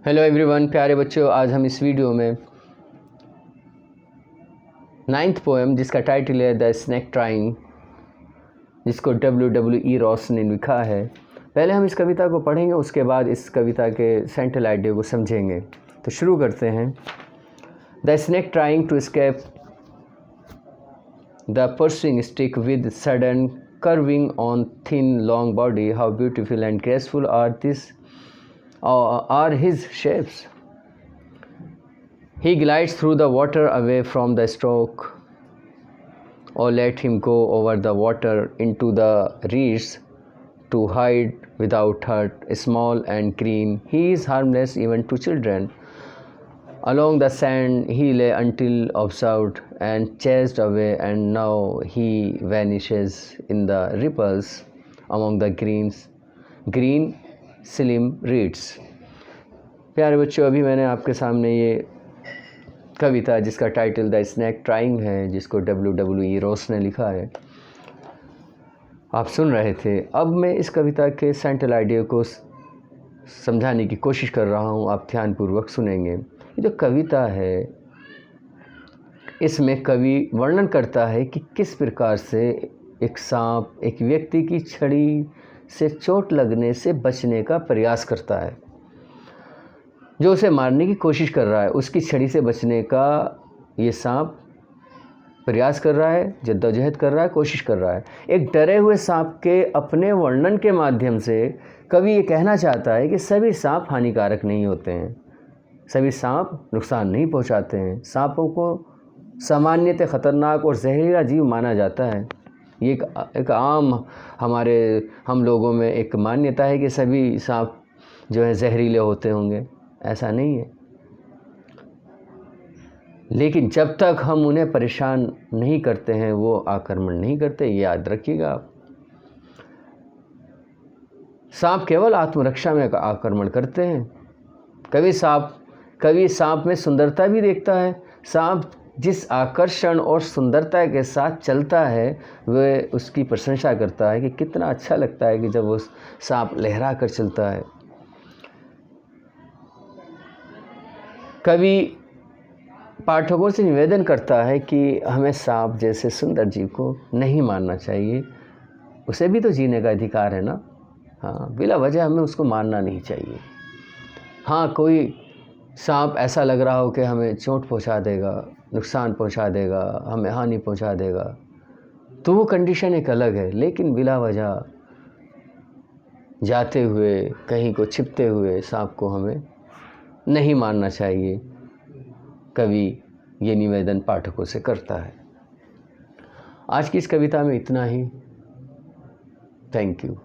Hello everyone, प्यारे बच्चों, आज हम इस वीडियो में 9th पोएम जिसका टाइटल है द स्नेक ट्राइंग, जिसको W.E. रॉस ने लिखा है। पहले हम इस कविता को पढ़ेंगे, उसके बाद इस कविता के सेंट्रल आइडिया को समझेंगे। तो शुरू करते हैं। The snake trying to escape the piercing stick with sudden curving on thin long body, how beautiful and graceful are his shapes. He glides through the water away from the stroke. Oh, let him go over the water into the reeds to hide without hurt, small and green. He is harmless even to children. Along the sand he lay until observed and chased away, and now he vanishes in the ripples among the green slim reeds. प्यारे बच्चों, अभी मैंने आपके सामने ये कविता जिसका title the snake trying है, जिसको W.E. रॉस ने लिखा है, आप सुन रहे थे। अब मैं इस कविता के सेंट्रल आइडिया को समझाने की कोशिश कर रहा हूँ, आप ध्यानपूर्वक सुनेंगे। ये जो कविता है, इसमें कवि वर्णन करता है कि किस प्रकार से एक सांप एक व्यक्ति की छड़ी से चोट लगने से बचने का प्रयास करता है। जो उसे मारने की कोशिश कर रहा है, उसकी छड़ी से बचने का ये सांप प्रयास कर रहा है, जद्दोजहद कर रहा है, कोशिश कर रहा है। एक डरे हुए सांप के अपने वर्णन के माध्यम से कवि ये कहना चाहता है कि सभी सांप हानिकारक नहीं होते हैं, सभी सांप नुकसान नहीं पहुंचाते हैं। सांपों को सामान्यतः ख़तरनाक और जहरीला जीव माना जाता है। ये एक आम हम लोगों में एक मान्यता है कि सभी सांप जो है जहरीले होते होंगे, ऐसा नहीं है। लेकिन जब तक हम उन्हें परेशान नहीं करते हैं, वो आक्रमण नहीं करते, ये याद रखिएगा आप। सांप केवल आत्मरक्षा में आक्रमण करते हैं। कवि सांप में सुंदरता भी देखता है। सांप जिस आकर्षण और सुंदरता के साथ चलता है, वह उसकी प्रशंसा करता है कि कितना अच्छा लगता है कि जब वो सांप लहरा कर चलता है। कवि पाठकों से निवेदन करता है कि हमें सांप जैसे सुंदर जीव को नहीं मारना चाहिए। उसे भी तो जीने का अधिकार है ना। हाँ, बिला वजह हमें उसको मारना नहीं चाहिए। हाँ, कोई सांप ऐसा लग रहा हो कि हमें चोट पहुंचा देगा, नुकसान पहुंचा देगा, हमें हानि पहुंचा देगा, तो वो कंडीशन एक अलग है। लेकिन बिला वजह जाते हुए, कहीं को छिपते हुए सांप को हमें नहीं मारना चाहिए। कवि ये निवेदन पाठकों से करता है। आज की इस कविता में इतना ही। Thank you.